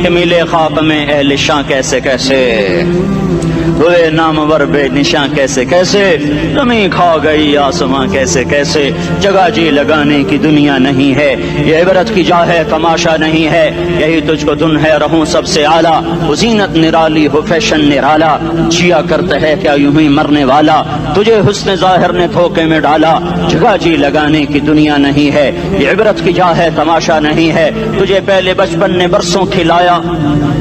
ملے خاک میں اہل شاں کیسے کیسے، ہوئے نامور بے نشاں کیسے کیسے، زمین کھا گئی آسماں کیسے کیسے، جگہ جی لگانے کی دنیا نہیں ہے، یہ عبرت کی جا ہے تماشا نہیں ہے، یہی تجھ کو دن ہے رہوں سب سے اعلیٰ، وہ زینت نرالی ہو فیشن نرالا، جیا کرتا ہے کیا یوں ہی مرنے والا، تجھے حسن ظاہر نے دھوکے میں ڈالا، جگہ جی لگانے کی دنیا نہیں ہے، یہ عبرت کی جا ہے تماشا نہیں ہے، تجھے پہلے بچپن نے برسوں کھلایا،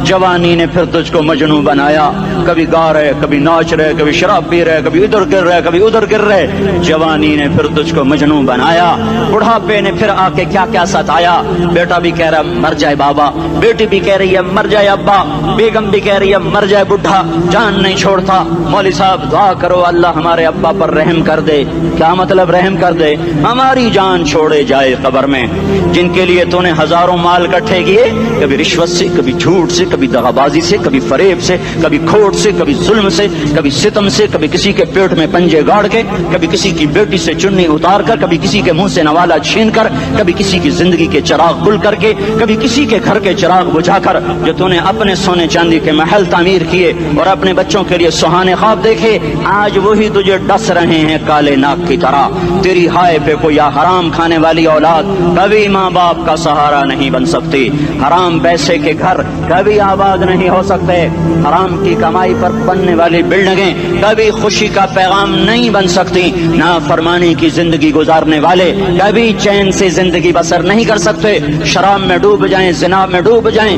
جوانی نے پھر تجھ کو مجنوں بنایا، کبھی گا رہے کبھی ناچ رہے کبھی شراب پی رہے کبھی ادھر گر رہے کبھی ادھر گر رہے، جوانی نے پھر تجھ کو مجنوں بنایا، بڑھاپے نے پھر آ کے کیا کیا ستایا، بیٹا بھی کہہ رہا مر جائے بابا، بیٹی بھی کہہ رہی ہے مر جائے ابا، بیگم بھی کہہ رہی ہے مر جائے بڈھا، جان نہیں چھوڑتا، مولوی صاحب دعا کرو اللہ ہمارے ابا پر رحم کر دے، کیا مطلب رحم کر دے، ہماری جان چھوڑے جائے قبر میں، جن کے لیے تو نے ہزاروں مال اکٹھے کیے، کبھی رشوت سے کبھی جھوٹ سے کبھی دغابازی سے کبھی فریب سے کبھی کھوٹ سے کبھی ظلم سے کبھی ستم سے، کبھی کسی کے پیٹ میں پنجے گاڑ کے، کبھی کسی کی بیٹی سے چنی اتار کر، کبھی کسی کے منہ سے نوالا چھین کر، کبھی کسی کی زندگی کے چراغ گل کر کے، کبھی کسی کے گھر کے چراغ بجھا کر، جو تو نے اپنے سونے چاندی کے محل تعمیر کیے اور اپنے بچوں کے لیے سہانے خواب دیکھے، آج وہی تجھے ڈس رہے ہیں کالے ناک کی طرح، تیری ہائے پہ کوئی حرام کھانے والی اولاد کبھی ماں باپ کا سہارا نہیں بن سکتی، حرام پیسے کے گھر کبھی آباد نہیں ہو سکتے، حرام کی کمائی پر بننے والی بلڈنگیں کبھی خوشی کا پیغام نہیں بن سکتی، نافرمانی کی زندگی گزارنے والے کبھی چین سے زندگی بسر نہیں کر سکتے، شراب میں ڈوب جائیں، زنا میں ڈوب جائیں،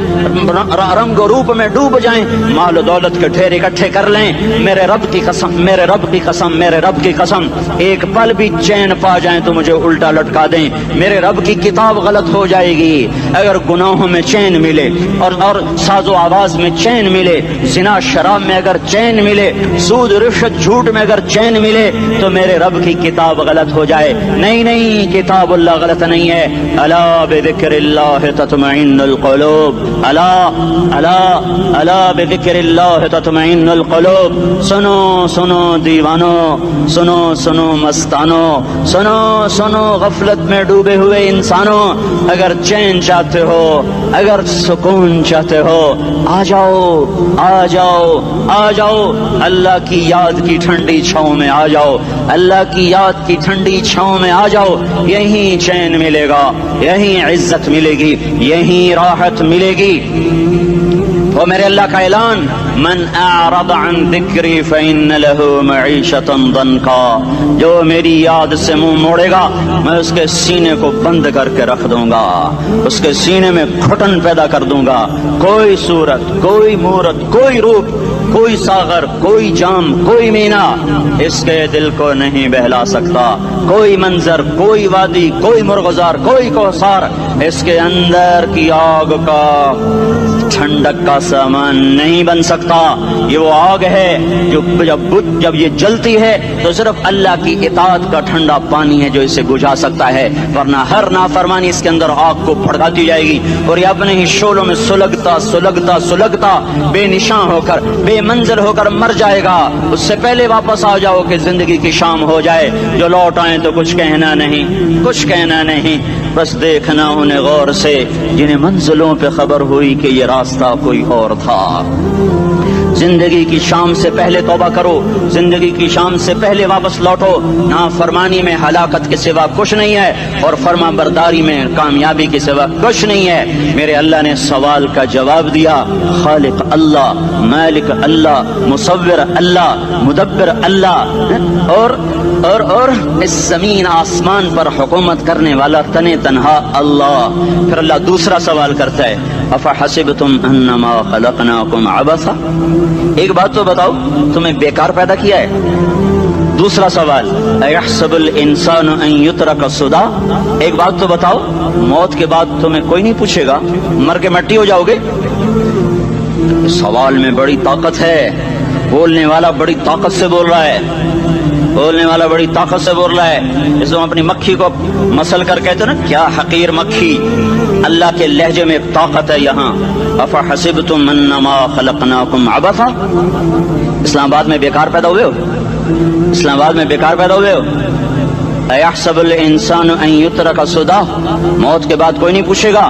رنگ و روپ میں ڈوب جائیں، مال و دولت کے ڈھیر اکٹھے کر لیں، میرے رب کی قسم میرے رب کی قسم میرے رب کی قسم، ایک پل بھی چین پا جائیں تو مجھے الٹا لٹکا دیں، میرے رب کی کتاب غلط ہو جائے گی، اگر گناہوں میں چین ملے اور ساز و آواز میں چین ملے، زنا شراب میں اگر چین ملے، سود رشوت جھوٹ میں اگر چین ملے تو میرے رب کی کتاب غلط ہو جائے، نہیں نہیں کتاب اللہ غلط نہیں ہے، الا بذکر اللہ تطمئن القلوب، الا بذکر اللہ تطمئن القلوب، سنو سنو دیوانو، سنو سنو مستانو، سنو سنو غفلت میں ڈوبے ہوئے انسانوں، اگر چین چاہتے ہو اگر سکون چاہتے ہو آ جاؤ آ جاؤ آ جاؤ، اللہ کی یاد کی ٹھنڈی چھاؤں میں آ جاؤ، اللہ کی یاد کی ٹھنڈی چھاؤں میں آ جاؤ، یہیں چین ملے گا، یہیں عزت ملے گی، یہیں راحت ملے گی، وہ میرے اللہ کا اعلان، من اعرض عن ذکری فإن له معیشۃ ضنکا، جو میری یاد سے منہ موڑے گا میں اس کے سینے کو بند کر کے رکھ دوں گا، اس کے سینے میں گھٹن پیدا کر دوں گا، کوئی صورت کوئی مورت کوئی روپ کوئی ساغر کوئی جام کوئی مینا اس کے دل کو نہیں بہلا سکتا، کوئی منظر کوئی وادی کوئی مرغزار کوئی کوثر اس کے اندر کی آگ کا ٹھنڈک کا سامان نہیں بن سکتا، یہ وہ آگ ہے جو جب یہ جلتی ہے تو صرف اللہ کی اطاعت کا ٹھنڈا پانی ہے جو اسے بجھا سکتا ہے، ورنہ ہر نافرمانی اس کے اندر آگ کو بھڑکاتی جائے گی اور یہ اپنے ہی شعلوں میں سلگتا سلگتا سلگتا بے نشاں ہو کر بے منزل ہو کر مر جائے گا، اس سے پہلے واپس آ جاؤ کہ زندگی کی شام ہو جائے، جو لوٹ آئیں تو کچھ کہنا نہیں کچھ کہنا نہیں، بس دیکھنا انہیں غور سے جنہیں منزلوں پہ خبر ہوئی کہ یہ راستہ کوئی اور تھا، زندگی کی شام سے پہلے توبہ کرو، زندگی کی شام سے پہلے واپس لوٹو، نافرمانی میں ہلاکت کے سوا کچھ نہیں ہے اور فرما برداری میں کامیابی کے سوا کچھ نہیں ہے، میرے اللہ نے سوال کا جواب دیا، خالق اللہ مالک اللہ مصور اللہ مدبر اللہ اور اس زمین آسمان پر حکومت کرنے والا تنے تنہا اللہ، پھر اللہ دوسرا سوال کرتا ہے، افحسبتم انما خلقناکم عبثا، ایک بات تو بتاؤ تمہیں بیکار پیدا کیا ہے، دوسرا سوال ایحسب الانسان ان یترک سدی، ایک بات تو بتاؤ موت کے بعد تمہیں کوئی نہیں پوچھے گا، مر کے مٹی ہو جاؤ گے، سوال میں بڑی طاقت ہے، بولنے والا بڑی طاقت سے بول رہا ہے، بولنے والا بڑی طاقت سے بول رہا ہے، اس میں اپنی مکھی کو مسل کر کہتے نا کیا حقیر مکھی، اللہ کے لہجے میں ایک طاقت ہے یہاں، افحسبتم انما خلقناکم عبثا، اسلام آباد میں بیکار پیدا ہوئے ہو، اسلام آباد میں بیکار پیدا ہوئے ہو، ایحسب الانسان ان یترک سدی، موت کے بعد کوئی نہیں پوچھے گا،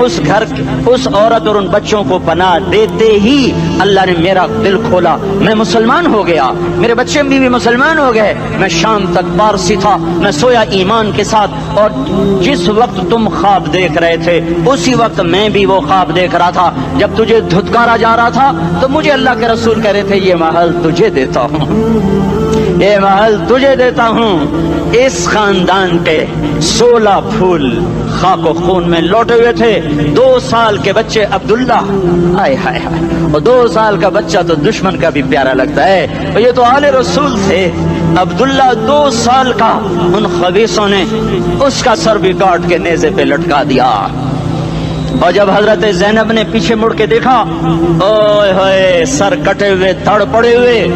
اس گھر اس عورت اور ان بچوں کو پناہ دیتے ہی اللہ نے میرا دل کھولا, میں مسلمان ہو گیا, میرے بچے بھی مسلمان ہو گئے. میں شام تک پارسی تھا, میں سویا ایمان کے ساتھ, اور جس وقت تم خواب دیکھ رہے تھے اسی وقت میں بھی وہ خواب دیکھ رہا تھا. جب تجھے دھتکارا جا رہا تھا تو مجھے اللہ کے رسول کہہ رہے تھے یہ محل تجھے دیتا ہوں, یہ محل تجھے دیتا ہوں. اس خاندان کے 16 پھول خاک و خون میں لوٹے ہوئے تھے. 2 سال کے بچے عبداللہ, ہائے ہائے ہائے, اور 2 سال کا بچہ تو دشمن کا بھی پیارا لگتا ہے, اور یہ تو آل رسول تھے. عبداللہ 2 سال کا, ان خبیثوں نے اس کا سر بھی کاٹ کے نیزے پہ لٹکا دیا. اور جب حضرت زینب نے پیچھے مڑ کے دیکھا, اوئے ہوئے, سر کٹے ہوئے, تھڑ پڑے ہوئے,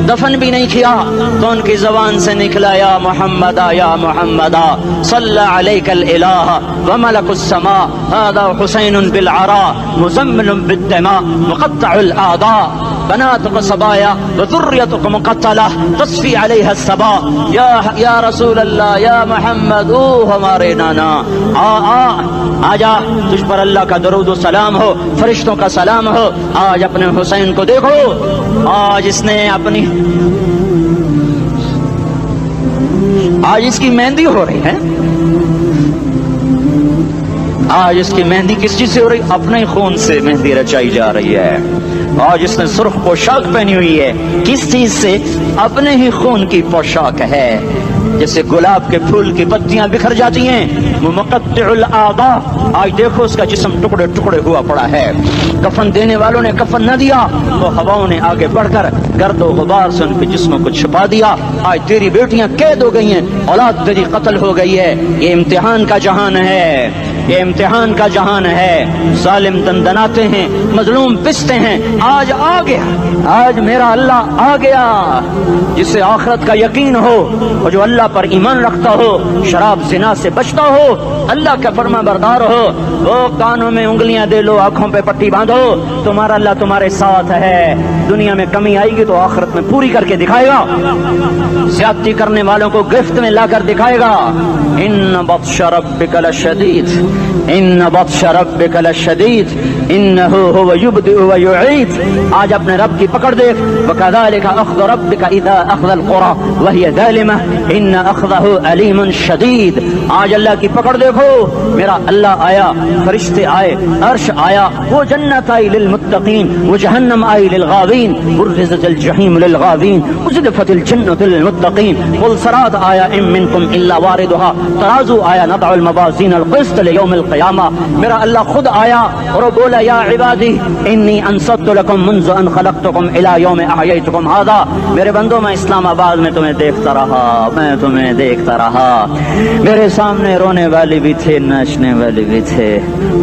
دفن بھی نہیں کیا, تو ان کی زبان سے نکلا یا محمد یا محمد صلی علیک الالہ وملک السماء هذا حسین بالعراء مزمل بالدماء مقطع الاعضاء بناتك صبايا وذريتك مقتلہ تصفی علیہ الصبا. یا رسول اللہ, یا محمد, او ہمارے نانا, آ جا, تجھ پر اللہ کا درود و سلام ہو, فرشتوں کا سلام ہو. آج اپنے حسین کو دیکھو, آج اس نے اپنی, آج اس کی مہندی ہو رہی ہے. آج اس کی مہندی کس چیز سے ہو رہی؟ اپنے خون سے مہندی رچائی جا رہی ہے. آج اس نے سرخ پوشاک پہنی ہوئی ہے, کس چیز سے؟ اپنے ہی خون کی پوشاک ہے. جیسے گلاب کے پھول کی پتیاں بکھر جاتی ہیں, مقطع الاعضاء, آج دیکھو اس کا جسم ٹکڑے ٹکڑے ہوا پڑا ہے. کفن دینے والوں نے کفن نہ دیا تو ہواؤں نے آگے بڑھ کر گرد و غبار سے ان کے جسموں کو چھپا دیا. آج تیری بیٹیاں قید ہو گئی ہیں, اولاد تیری قتل ہو گئی ہے. یہ امتحان کا جہان ہے, یہ امتحان کا جہان ہے. ظالم دندناتے ہیں, مظلوم پستے ہیں. آج آ گیا, آج میرا اللہ آ گیا. جسے آخرت کا یقین ہو اور جو اللہ پر ایمان رکھتا ہو, شراب زنا سے بچتا ہو, اللہ کا فرما بردار ہو, وہ کانوں میں انگلیاں دے لو, آنکھوں پہ پٹی باندھو, تمہارا اللہ تمہارے ساتھ ہے. دنیا میں کمی آئے گی تو آخرت میں پوری کر کے دکھائے گا. زیادتی کرنے والوں کو گرفت میں لا کر دکھائے گا. ان بطش ربک لشدید, ان بطش ربک لشدید انہ هو یبدئ ویعید. آج اپنے رب کی پکڑ دیکھ, وکذالک اخذ ربک اذا اخذ القری وہی ظالمہ ان اخذہ علیم شدید. آج اللہ کی پکڑ دیکھو, میرا اللہ آیا, فرشتے آئے, عرش آیا, وہ جنت آئی للمتقین, وہ جہنم آئی للغاوین, برزت الجحیم للغاوین, ازلفت الجنت للمتقین, والصراط آیا, ان منکم الا واردھا, ترازو آیا, نضع الموازین القسط لیوم القیامہ. میرا اللہ خود آیا اور بولا یا عبادی انی انصت لکم منذ ان خلقتکم الی یوم احییتکم ھذا. میرے بندوں, میں اسلام آباد میں تمہیں دیکھتا رہا, میں تمہیں دیکھتا رہا. میرے سامنے رونے والے بھی تھے, ناچنے والے بھی تھے,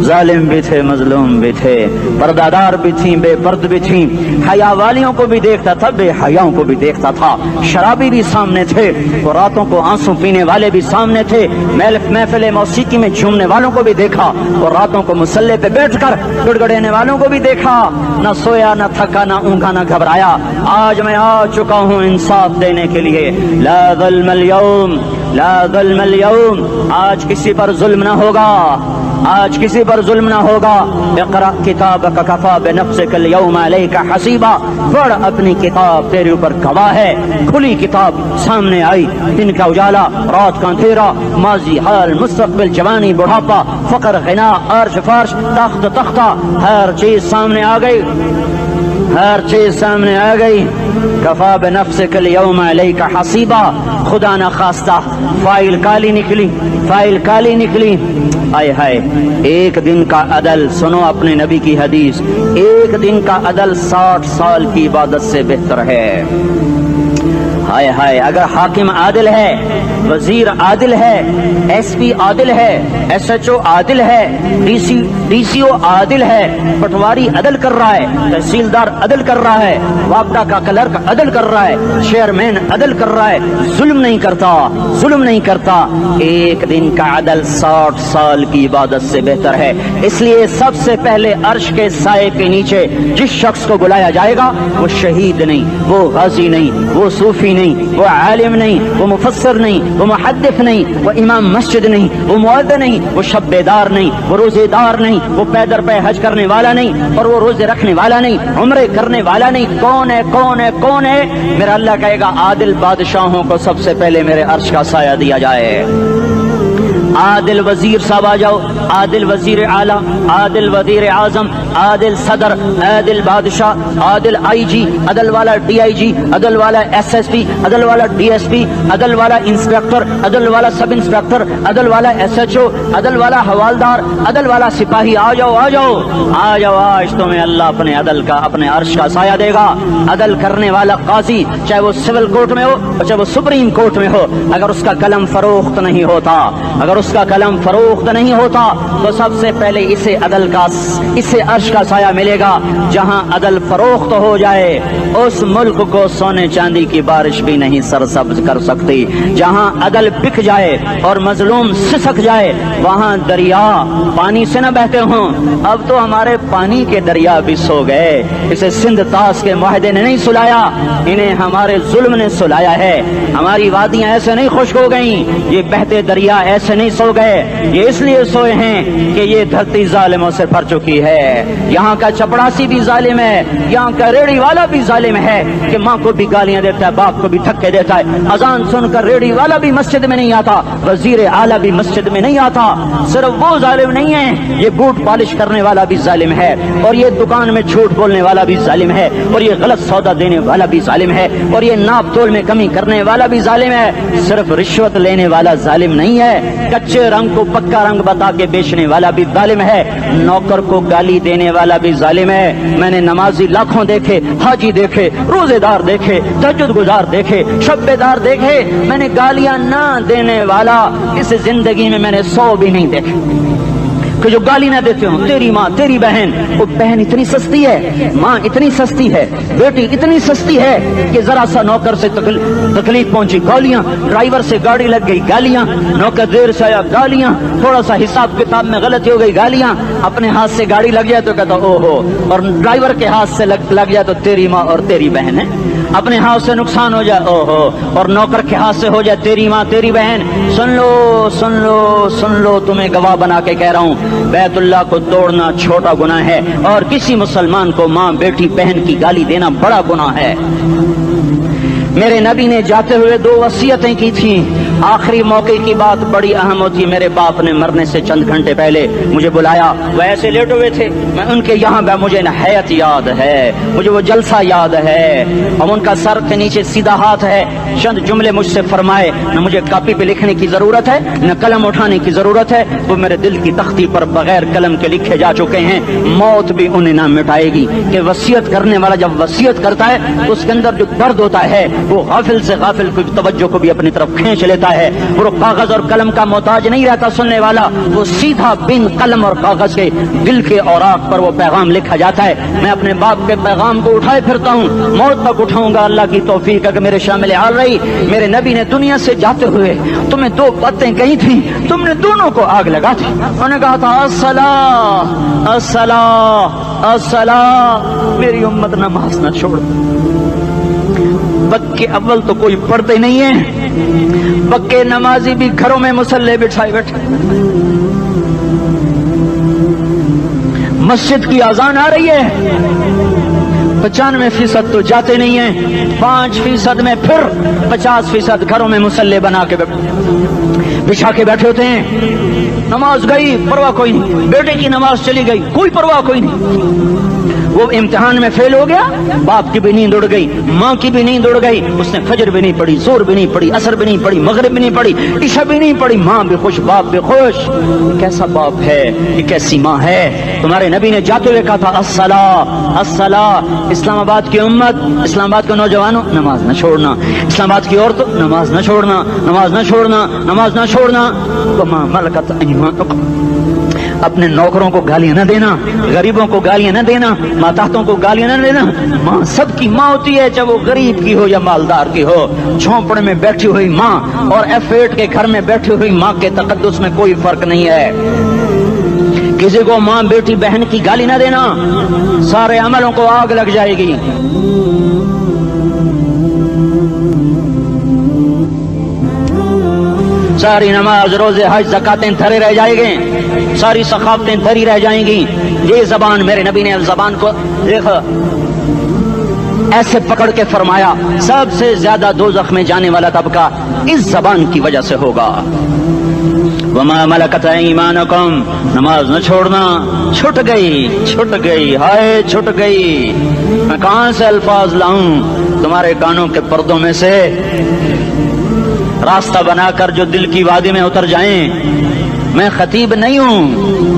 ظالم بھی تھے, مظلوم بھی تھے, پردادار بھی تھیں, بے پرد بھی تھیں, حیا والیوں کو بھی دیکھتا تھا, بے حیاؤں کو بھی دیکھتا تھا, شرابی بھی سامنے تھے, اور راتوں کو آنسو پینے والے بھی سامنے تھے, محفل موسیقی میں جھومنے والوں کو بھی دیکھا, اور راتوں کو مسلح پہ بیٹھ کر گڑگڑانے والوں کو بھی دیکھا. نہ سویا, نہ تھکا, نہ اونگا, نہ گھبرایا. آج میں آ چکا ہوں انصاف دینے کے لیے. لا ظلم اليوم, لا ظلم اليوم, آج کسی پر ظلم نہ ہوگا, آج کسی پر ظلم نہ ہوگا. اقرأ کتابک کفا بنفسک اليوم علیک حسیبا. پڑھ, اپنی کتاب تیرے اوپر گواہ ہے. کھلی کتاب سامنے آئی, دن کا اجالا, رات کا اندھیرا, ماضی, حال, مستقبل, جوانی, بڑھاپا, فقر, غنا, عرش, فرش, تخت, تختہ, ہر چیز سامنے آ گئی, ہر چیز سامنے آ گئی. کفا بنفسک اليوم علیک حسیبا. خدا نہ خواستہ فائل کالی نکلی, فائل کالی نکلی. آئے ہائے, ایک دن کا عدل, سنو اپنے نبی کی حدیث, ایک دن کا عدل 60 سال کی عبادت سے بہتر ہے. ہائے ہائے, اگر حاکم عادل ہے, وزیر عادل ہے, ایس پی عادل ہے, ایس ایچ او عادل ہے, ڈی سی او عادل ہے, پٹواری عدل کر رہا ہے, تحصیلدار عدل کر رہا ہے, وابڈا کا کلرک عدل کر رہا ہے, چیئرمین عدل کر رہا ہے, ظلم نہیں کرتا, ظلم نہیں کرتا. ایک دن کا عدل 60 سال کی عبادت سے بہتر ہے. اس لیے سب سے پہلے عرش کے سائے کے نیچے جس شخص کو بلایا جائے گا وہ شہید نہیں, وہ غازی نہیں, وہ صوفی نہیں, وہ عالم نہیں, وہ مفسر نہیں, وہ محدث نہیں، وہ امام مسجد نہیں، وہ مؤذن نہیں، وہ شب بیدار نہیں، وہ روزے دار نہیں، وہ پیدر پہ حج کرنے والا نہیں، اور وہ روزے رکھنے والا نہیں، عمرے کرنے والا نہیں. کون ہے کون ہے کون ہے؟ میرا اللہ کہے گا عادل بادشاہوں کو سب سے پہلے میرے عرش کا سایہ دیا جائے. عادل وزیر صاحب آ جاؤ، عادل وزیر اعلیٰ، عادل وزیر اعظم، عادل صدر، عادل بادشاہ، عادل آئی جی، عدل والا ڈی آئی جی، عدل والا ایس ایس پی، عدل والا ڈی ایس پی، عدل والا انسپیکٹر، عدل والا سب انسپیکٹر، عدل والا ایس ایچ او، عدل والا حوالدار، عدل والا سپاہی. آ جاؤ آ جاؤ آ جاؤ، آج تمہیں اللہ اپنے عدل کا، اپنے عرش کا سایہ دے گا. عدل کرنے والا قاضی، چاہے وہ سول کورٹ میں ہو چاہے وہ سپریم کورٹ میں ہو، اگر اس کا قلم فروخت نہیں ہوتا، اگر اس کا قلم فروخت نہیں ہوتا تو سب سے پہلے اسے عدل کا، اسے عرش کا سایہ ملے گا. جہاں عدل فروخت ہو جائے اس ملک کو سونے چاندی کی بارش بھی نہیں سرسبز کر سکتی. جہاں عدل بک جائے اور مظلوم سسک جائے وہاں دریا پانی سے نہ بہتے ہوں. اب تو ہمارے پانی کے دریا بھی سو گئے. اسے سندھ طاس کے معاہدے نے نہیں سلایا، انہیں ہمارے ظلم نے سلایا ہے. ہماری وادیاں ایسے نہیں خشک ہو گئیں، یہ بہتے دریا ایسے نہیں سو گئے. یہ اس لیے سوئے ہیں کہ یہ دھرتی ظالموں سے بھر چکی ہے. یہاں کا چپڑاسی بھی ظالم ہے، یہاں کا ریڑی والا بھی ظالم ہے کہ ماں کو بھی گالیاں دیتا ہے، باپ کو بھی دھکے دیتا ہے. اذان سن کر ریڑی والا بھی مسجد میں نہیں آتا، وزیر اعلیٰ بھی مسجد میں نہیں آتا. صرف وہ ظالم نہیں ہے، یہ بوٹ پالش کرنے والا بھی ظالم ہے، اور یہ دکان میں جھوٹ بولنے والا بھی ظالم ہے، اور یہ غلط سودا دینے والا بھی ظالم ہے، اور یہ ناپ تول میں کمی کرنے والا بھی ظالم ہے. صرف رشوت لینے والا ظالم نہیں ہے، کچے رنگ کو پکا رنگ بتا کے بیچنے والا بھی ظالم ہے، نوکر کو گالی دینے والا بھی ظالم ہے. میں نے نمازی لاکھوں دیکھے، حاجی دیکھے، روزے دار دیکھے، تہجد گزار دیکھے، شب بیدار دیکھے. میں نے گالیاں نہ دینے والا اس زندگی میں نے 100 بھی نہیں دیکھے کہ جو گالی نہ دیتے ہوں. تیری ماں، تیری بہن، وہ بہن اتنی سستی ہے، ماں اتنی سستی ہے، بیٹی اتنی سستی ہے کہ ذرا سا نوکر سے تکلیف پہنچی گالیاں، ڈرائیور سے گاڑی لگ گئی گالیاں، نوکر دیر سے آیا گالیاں، تھوڑا سا حساب کتاب میں غلطی ہو گئی گالیاں، اپنے ہاتھ سے گاڑی لگ جائے تو کہتا او ہو، اور ڈرائیور کے ہاتھ سے لگ جائے تو تیری ماں اور تیری بہن ہے. اپنے ہاتھ سے نقصان ہو جائے او ہو، اور نوکر کے ہاتھ سے ہو جائے تیری ماں تیری بہن. سن لو سن لو سن لو، تمہیں گواہ بنا کے کہہ رہا ہوں، بیت اللہ کو توڑنا چھوٹا گناہ ہے، اور کسی مسلمان کو ماں بیٹی بہن کی گالی دینا بڑا گناہ ہے. میرے نبی نے جاتے ہوئے 2 وصیتیں کی تھیں. آخری موقع کی بات بڑی اہم ہوتی. میرے باپ نے مرنے سے چند گھنٹے پہلے مجھے بلایا، وہ ایسے لیٹے ہوئے تھے، میں ان کے یہاں مجھے حیات یاد ہے، مجھے وہ جلسہ یاد ہے، اور ان کا سر کے نیچے سیدھا ہاتھ ہے. چند جملے مجھ سے فرمائے، نہ مجھے کاپی پہ لکھنے کی ضرورت ہے نہ قلم اٹھانے کی ضرورت ہے، وہ میرے دل کی تختی پر بغیر قلم کے لکھے جا چکے ہیں. موت بھی انہیں نہ مٹائے گی کہ وصیت کرنے والا جب وصیت کرتا ہے تو اس کے اندر جو درد ہوتا ہے وہ غافل سے غافل کی توجہ کو بھی اپنی طرف کھینچ لیتا ہے. وہ کاغذ اور قلم کا محتاج نہیں رہتا سننے والا، وہ سیدھا بن قلم اور کاغذ کے دل کے اوراق پر وہ پیغام لکھا جاتا ہے. میں اپنے باپ کے پیغام کو اٹھائے پھرتا ہوں، موت تک اٹھاؤں گا. اللہ کی توفیق ہے کہ میرے شامل حال رہی. میرے نبی نے دنیا سے جاتے ہوئے تمہیں 2 باتیں کہی تھیں، تم نے دونوں کو آگ لگا تھی. انہوں نے کہا تھا الصلاۃ الصلاۃ الصلاۃ، میری امت نماز نہ چھوڑ. پکے اول تو کوئی پڑھتے نہیں ہیں، پکے نمازی بھی گھروں میں مصلے بٹھائے بیٹھے. مسجد کی اذان آ رہی ہے، 95% تو جاتے نہیں ہیں، 5% میں پھر 50% گھروں میں مصلے بنا کے بچھا کے بیٹھے ہوتے ہیں. نماز گئی پرواہ کوئی نہیں، بیٹے کی نماز چلی گئی کوئی پرواہ کوئی نہیں. وہ امتحان میں فیل ہو گیا، باپ کی بھی نیند اڑ گئی، ماں کی بھی نیند اڑ گئی، اس نے فجر بھی نہیں پڑھی، زور بھی نہیں پڑھی، عصر بھی نہیں پڑھی، مغرب بھی نہیں پڑھی، عشاء بھی نہیں پڑھی. ماں بھی خوش باپ بھی خوش. کیسا باپ ہے یہ، کیسی ماں ہے. تمہارے نبی نے جاتے ہوئے کہا تھا الصلاۃ الصلاۃ. اسلام آباد کی امت، اسلام آباد کے نوجوانوں، نماز نہ چھوڑنا. اسلام آباد کی عورتوں، نماز نہ چھوڑنا، نماز نہ چھوڑنا، نماز نہ چھوڑنا. وما ملکت ایمانکم، اپنے نوکروں کو گالیاں نہ دینا، غریبوں کو گالیاں نہ دینا، ماتحتوں کو گالیاں نہ دینا. ماں سب کی ماں ہوتی ہے، چاہے وہ غریب کی ہو یا مالدار کی ہو. جھونپڑے میں بیٹھی ہوئی ماں اور F8 کے گھر میں بیٹھی ہوئی ماں کے تقدس میں کوئی فرق نہیں ہے. کسی کو ماں بیٹی بہن کی گالی نہ دینا، سارے عملوں کو آگ لگ جائے گی. ساری نماز روزے حج زکاتیں دھرے رہ جائیں گے، ساری ثقافتیں دھری رہ جائیں گی. یہ زبان میرے نبی نے زبان کو دیکھو ایسے پکڑ کے فرمایا سب سے زیادہ دوزخ میں جانے والا طبقہ اس زبان کی وجہ سے ہوگا. وما ملکت ایمانکم، نماز نہ چھوڑنا. چھٹ گئی ہائے چھٹ گئی. میں کہاں سے الفاظ لاؤں تمہارے کانوں کے پردوں میں سے راستہ بنا کر جو دل کی وادی میں اتر جائیں. میں خطیب نہیں ہوں،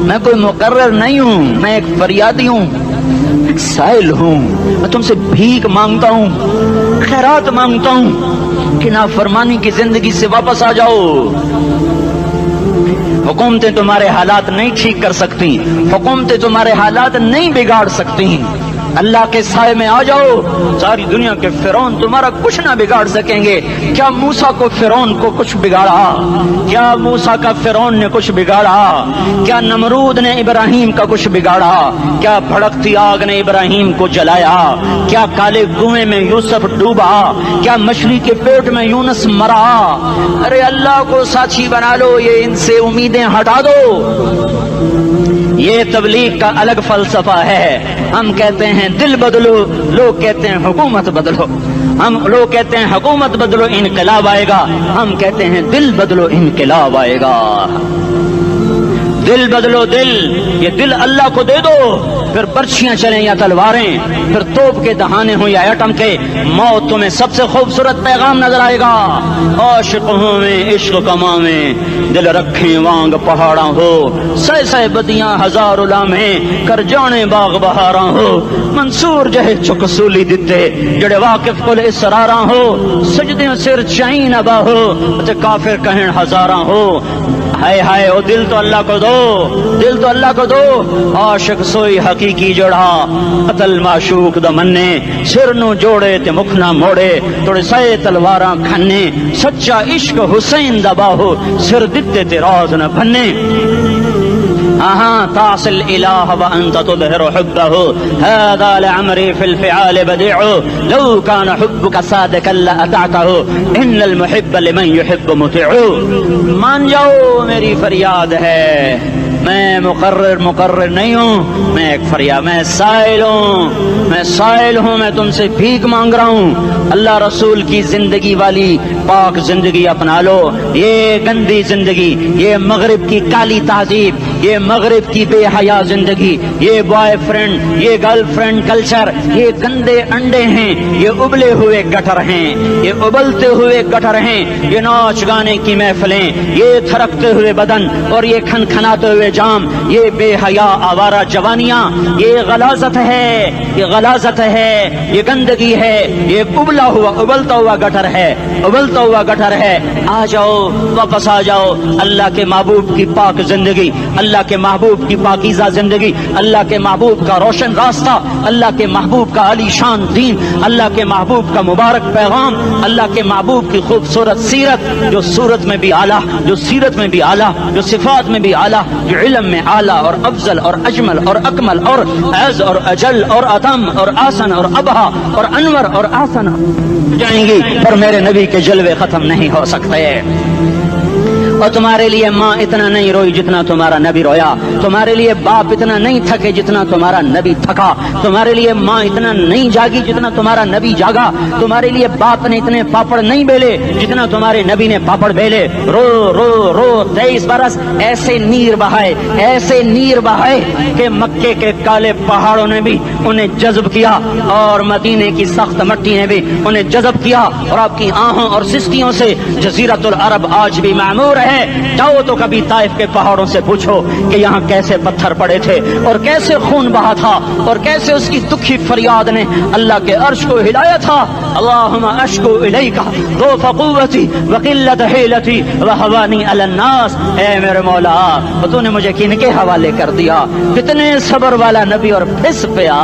میں کوئی مقرر نہیں ہوں، میں ایک فریادی ہوں، ایک سائل ہوں. میں تم سے بھیک مانگتا ہوں، خیرات مانگتا ہوں کہ نافرمانی کی زندگی سے واپس آ جاؤ. حکومتیں تمہارے حالات نہیں ٹھیک کر سکتی، حکومتیں تمہارے حالات نہیں بگاڑ سکتی. اللہ کے سائے میں آ جاؤ. ساری دنیا کے فرعون تمہارا کچھ نہ بگاڑ سکیں گے. کیا موسیٰ کو فرعون کو کچھ بگاڑا؟ کیا موسیٰ کا فرعون نے کچھ بگاڑا؟ کیا نمرود نے ابراہیم کا کچھ بگاڑا؟ کیا بھڑکتی آگ نے ابراہیم کو جلایا؟ کیا کالے کنویں میں یوسف ڈوبا؟ کیا مچھلی کے پیٹ میں یونس مرا؟ ارے اللہ کو ساتھی بنا لو، یہ ان سے امیدیں ہٹا دو. یہ تبلیغ کا الگ فلسفہ ہے. ہم کہتے ہیں دل بدلو، لوگ کہتے ہیں حکومت بدلو. ہم لوگ کہتے ہیں حکومت بدلو انقلاب آئے گا، ہم کہتے ہیں دل بدلو انقلاب آئے گا. دل بدلو، دل، یہ دل اللہ کو دے دو. پھر برچیاں چلیں یا تلواریں، پھر توپ کے دہانے ہوں یا ایٹم کے، موت تمہیں سب سے خوبصورت پیغام نظر آئے گا. عاشق ہوں میں عشق کما میں، دل رکھیں وانگ پہاڑاں ہو، سہ بدیاں ہزار لامہیں کر جانے باغ بہاراں ہو. منصور جہے چک سولی دتے جڑے واقف کل اسراراں ہو، سجدیں سر چائیں نبا ہو تے کافر کہیں ہزاراں ہو. ہائے ہائے او دل تو اللہ کو دو، دل تو اللہ کو دو. عاشق سوئی حقیقی جڑا قتل معشوق دا مننے، سر نو جوڑے تے مکھ نہ موڑے، توڑے سائے تلواراں کھنے. سچا عشق حسین دا باہو، سر دتے تے راز نہ بھنے. تعصي الإله وأنت تظهر حبه، هذا لعمري في الفعال بديع، لو كان حبك صادقا لأطعته، إن المحب لمن يحب مطيع. مان جاؤ میری فریاد ہے، میں مقرر نہیں ہوں، میں ایک فریاد، میں سائل ہوں، میں تم سے بھیک مانگ رہا ہوں. اللہ رسول کی زندگی والی پاک زندگی اپنا لو. یہ گندی زندگی، یہ مغرب کی کالی تہذیب، یہ مغرب کی بے حیا زندگی، یہ بوائے فرینڈ، یہ گرل فرینڈ کلچر، یہ گندے انڈے ہیں، یہ ابلے ہوئے گٹر ہیں، یہ ابلتے ہوئے گٹر ہیں. یہ ناچ گانے کی محفلیں، یہ تھرکتے ہوئے بدن اور یہ کھنکھناتے ہوئے جام، یہ بے حیا آوارہ جوانیاں، یہ غلاظت ہے، یہ غلاظت ہے، یہ گندگی ہے، یہ ابلتا ہوا گٹر ہے. آ جاؤ، واپس آ جاؤ. اللہ کے محبوب کی پاک زندگی، اللہ کے محبوب کی پاکیزہ زندگی، اللہ کے محبوب کا روشن راستہ، اللہ کے محبوب کا علی شان دین، اللہ کے محبوب کا مبارک پیغام، اللہ کے محبوب کی خوبصورت سیرت، جو صورت میں بھی اعلیٰ، جو سیرت میں بھی اعلیٰ، جو صفات میں بھی اعلیٰ، جو علم میں اعلیٰ اور افضل اور اجمل اور اکمل اور اعز اور اجل اور اتم اور آسن اور ابہا اور انور اور آسن جائیں گی، پر میرے نبی کے جلوے ختم نہیں ہو سکتے. اور تمہارے لیے ماں اتنا نہیں روئی جتنا تمہارا نبی رویا، تمہارے لیے باپ اتنا نہیں تھکے جتنا تمہارا نبی تھکا، تمہارے لیے ماں اتنا نہیں جاگی جتنا تمہارا نبی جاگا، تمہارے لیے باپ نے اتنے پاپڑ نہیں بیلے جتنا تمہارے نبی نے پاپڑ بیلے. رو رو رو 23 برس ایسے نیر بہائے کہ مکے کے کالے پہاڑوں نے بھی انہیں جذب کیا اور مدینے کی سخت مٹی نے بھی انہیں جذب کیا، اور آپ کی آہوں اور سستیوں سے جزیرۃ العرب آج بھی معمور ہے. جاؤ تو کبھی طائف کے پہاڑوں سے پوچھو کہ یہاں کیسے پتھر پڑے تھے اور کیسے خون بہا تھا اور کیسے اس کی دکھی فریاد نے اللہ کے عرش کو ہلایا تھا. اللہم اشکو الیک ضعف قوتی وقلت حیلتی وہوانی علی الناس. اے میرے مولا، تو نے مجھے کن کے حوالے کر دیا؟ کتنے صبر والا نبی، اور پھس پیا.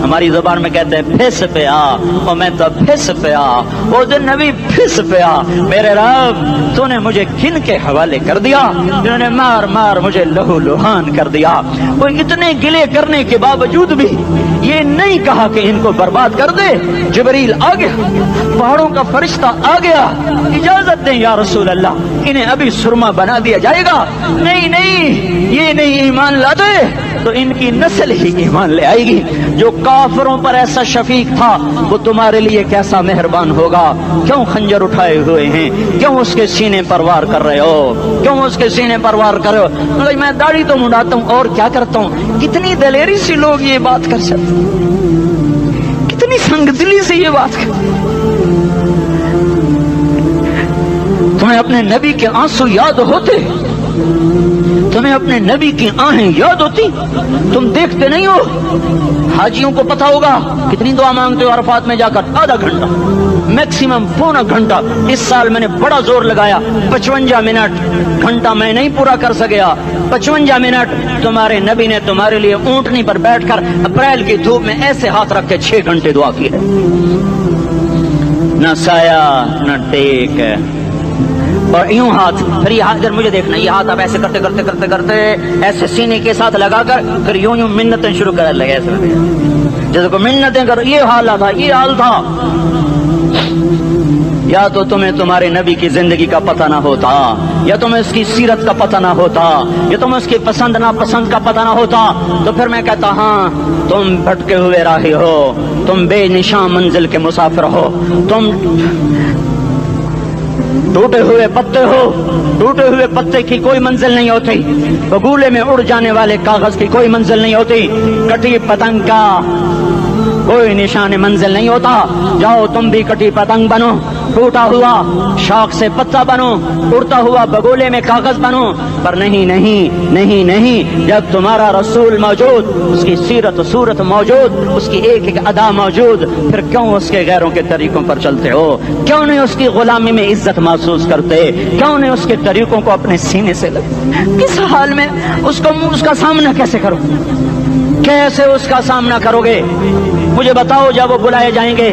ہماری زبان میں کہتے ہیں پھس پیا، اور میں تو پھس پیا. وہ دن نبی پھس پیا. میرے رب، تو نے مجھے کن کے حوالے کر دیا جنہوں نے مار مار مجھے لہو لہان کر دیا. وہ اتنے گلے کرنے کے باوجود بھی یہ نہیں کہا کہ ان کو برباد کر دے. جبریل آ گیا, پہاڑوں کا فرشتہ آ گیا, اجازت دیں یا رسول اللہ, انہیں ابھی سرما بنا دیا جائے گا. نہیں نہیں, یہ نہیں ایمان لا دے تو ان کی نسل ہی ایمان لے آئے گی. جو کافروں پر ایسا شفیق تھا وہ تمہارے لیے کیسا مہربان ہوگا. کیوں خنجر اٹھائے ہوئے ہیں, کیوں اس کے سینے پر وار کر رہے ہو, کیوں اس کے سینے پر وار کر رہے ہو؟ میں داڑھی تو منڈاتا ہوں اور کیا کرتا ہوں. کتنی دلیری سے لوگ یہ بات کر سکتے, کتنی سنگ دلی سے یہ بات کر. تمہیں اپنے نبی کے آنسو یاد ہوتے, تمہیں اپنے نبی کی آہیں یاد ہوتی, تم دیکھتے نہیں ہو. حاجیوں کو پتا ہوگا کتنی دعا مانگتے ہو عرفات میں جا کر, آدھا گھنٹہ میکسیمم پونا گھنٹہ. اس سال میں نے بڑا زور لگایا, 55 منٹ, گھنٹہ میں نہیں پورا کر سکیا. 55 منٹ تمہارے نبی نے تمہارے لیے اونٹنی پر بیٹھ کر اپریل کی دھوپ میں ایسے ہاتھ رکھ کے 6 گھنٹے دعا کی ہے. نہ سایہ نہ ٹیک, اور یوں ہاتھ, پھر یہ ہاتھ ادھر مجھے دیکھنا, یہ ہاتھ آپ ایسے کرتے کرتے کرتے کرتے ایسے سینے کے ساتھ لگا کر پھر یوں یوں منتیں شروع کر لگے, ایسے جیسے کو منتیں کر. یہ حال تھا, یہ حال تھا. یا تو تمہیں تمہارے نبی کی زندگی کا پتہ نہ ہوتا, یا تمہیں اس کی سیرت کا پتہ نہ ہوتا, یا تمہیں اس کی پسند ناپسند کا پتہ نہ ہوتا, تو پھر میں کہتا ہاں تم بھٹکے ہوئے راہی ہو, تم بے نشان منزل کے مسافر ہو, تم ٹوٹے ہوئے پتے ہو. ٹوٹے ہوئے پتے کی کوئی منزل نہیں ہوتی, بگولے میں اڑ جانے والے کاغذ کی کوئی منزل نہیں ہوتی, کٹی پتنگ کا کوئی نشان منزل نہیں ہوتا. جاؤ تم بھی کٹی پتنگ بنو, ٹوٹا ہوا شاخ سے پتا بنو, اڑتا ہوا بگولے میں کاغذ بنو. پر نہیں نہیں نہیں نہیں, جب تمہارا رسول موجود, اس کی سیرت صورت موجود, اس کی ایک ایک ادا موجود, پھر کیوں اس کے غیروں کے طریقوں پر چلتے ہو؟ کیوں نہیں اس کی غلامی میں عزت محسوس کرتے؟ کیوں نہیں اس کے طریقوں کو اپنے سینے سے لگتے؟ کس حال میں اس کا سامنا کیسے کرو, کیسے اس کا سامنا کرو گے؟ مجھے بتاؤ. جب وہ بلائے جائیں گے,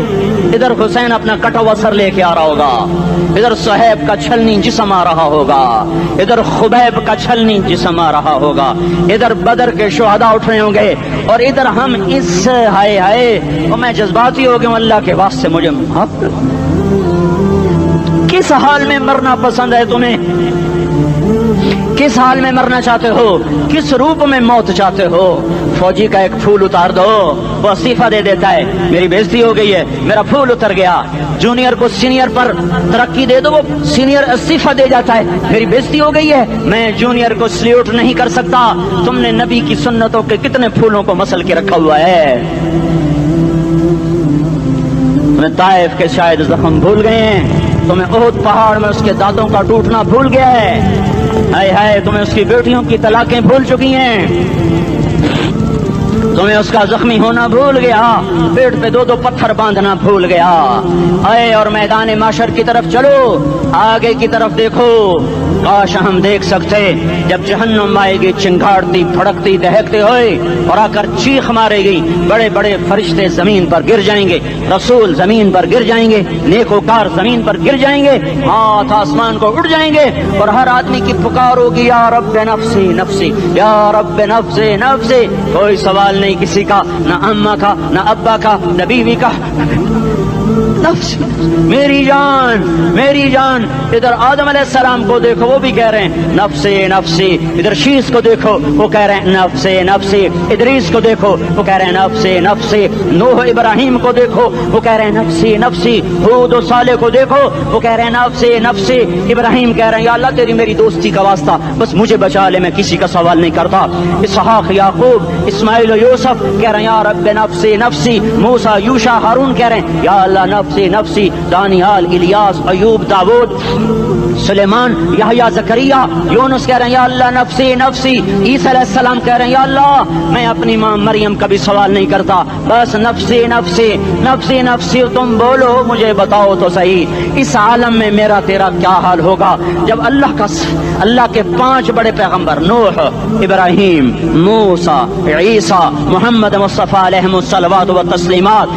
ادھر حسین اپنا کٹا ہوا سر لے کے آ رہا ہوگا, ادھر صہیب کا چھلنی جسم آ رہا ہوگا, ادھر خبیب کا چھلنی جسم آ رہا ہوگا, ادھر بدر کے شہداء اٹھ رہے ہوں گے, اور ادھر ہم اس ہائے ہائے. اور میں جذباتی ہو گیا ہوں, اللہ کے واسطے مجھے معاف کر. کس حال میں مرنا پسند ہے تمہیں؟ کس حال میں مرنا چاہتے ہو؟ کس روپ میں موت چاہتے ہو؟ فوجی کا ایک پھول اتار دو, وہ استعفیٰ دے دیتا ہے, میری بےزتی ہو گئی ہے, میرا پھول اتر گیا. جونیئر کو سینئر پر ترقی دے دو, وہ سینئر استعفیٰ دے جاتا ہے, میری بےزتی ہو گئی ہے, میں جونیئر کو سلیوٹ نہیں کر سکتا. تم نے نبی کی سنتوں کے کتنے پھولوں کو مسل کے رکھا ہوا ہے. تمہیں طائف کے شاید زخم بھول گئے ہیں, تمہیں احد پہاڑ میں اس کے دانتوں کا ٹوٹنا بھول گیا ہے. ہائے ہائے, تمہیں اس کی بیٹیوں کی طلاقیں بھول چکی ہیں, تمہیں اس کا زخمی ہونا بھول گیا, پیٹ پہ 2 پتھر باندھنا بھول گیا. آئے اور میدان معاشر کی طرف چلو, آگے کی طرف دیکھو. کاش ہم دیکھ سکتے جب جہنم آئے گی چنگاڑتی بھڑکتی دہکتے ہوئے اور آ کر چیخ مارے گی, بڑے بڑے فرشتے زمین پر گر جائیں گے, رسول زمین پر گر جائیں گے, نیکوکار زمین پر گر جائیں گے, ہاتھ آسمان کو اڑ جائیں گے, اور ہر آدمی کی پکار ہوگی یا رب نفسی نفسی, یا رب نفسی نفسی. کوئی سوال نہیں کسی کا, نہ اماں کا, نہ ابا کا, نہ بیوی کا. نفس میری جان میری جان. ادھر آدم علیہ السلام کو دیکھو, وہ بھی کہہ رہے ہیں نفس نفسی. ادھر شیس کو دیکھو, وہ کہہ رہے ہیں نفس نفسی. ادریس کو دیکھو, وہ کہہ رہے ہیں نفس نفسی. نوح ابراہیم کو دیکھو, وہ کہہ رہے ہیں نفسی نفسی. ہود و صالح کو دیکھو, وہ کہہ رہے ہیں نفس نفسی. ابراہیم کہہ رہے ہیں یا اللہ تیری میری دوستی کا واسطہ, بس مجھے بچا لے, میں کسی کا سوال نہیں کرتا. اسحاق یعقوب اسماعیل و یوسف کہہ رہے ہیں یا رب نفسی نفسی. موسیٰ یوشع ہارون کہہ رہے ہیں یا اللہ نفسی نفسی. دانیال الیاس ایوب داود سلیمان یحییٰ زکریا یونس کہہ رہے ہیں یا اللہ نفسی نفسی. عیسیٰ علیہ السلام کہہ رہے ہیں یا اللہ میں اپنی ماں مریم کا بھی سوال نہیں کرتا, بس نفسی نفسی نفسی نفسی. تم بولو, مجھے بتاؤ تو صحیح, اس عالم میں میرا تیرا کیا حال ہوگا جب اللہ کے 5 بڑے پیغمبر نوح, ابراہیم, موسیٰ, عیسیٰ, محمد مصطفیٰ علیہ الصلوات و تسلیمات.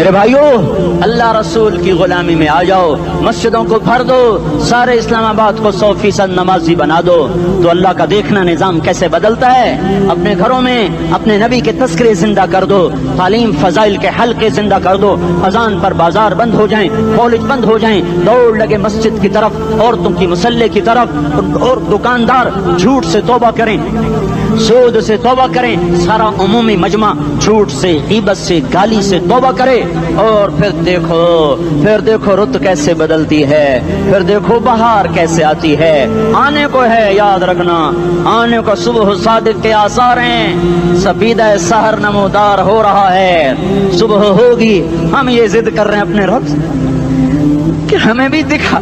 میرے بھائیوں، اللہ رسول کی غلامی میں آ جاؤ، مسجدوں کو بھر دو، سارے اسلام آباد کو 100% نمازی بنا دو، تو اللہ کا دیکھنا نظام کیسے بدلتا ہے۔ اپنے گھروں میں اپنے نبی کے تذکرے زندہ کر دو، تعلیم فضائل کے حلقے زندہ کر دو، اذان پر بازار بند ہو جائیں، کالج بند ہو جائیں، دوڑ لگے مسجد کی طرف، عورتوں کی مصلے کی طرف، اور دکاندار جھوٹ سے توبہ کریں، سود سے توبہ کریں، سارا عمومی مجمع جھوٹ سے، غیبت سے، گالی سے توبہ کرے، اور پھر دیکھو رت کیسے بدلتی ہے، پھر دیکھو بہار کیسے آتی ہے۔ آنے کو ہے، یاد رکھنا، آنے کو صبح صادق کے آثار ہیں، سپیدہ سحر نمودار ہو رہا ہے، صبح ہوگی۔ ہم یہ ضد کر رہے ہیں اپنے رب سے کہ ہمیں بھی دکھا،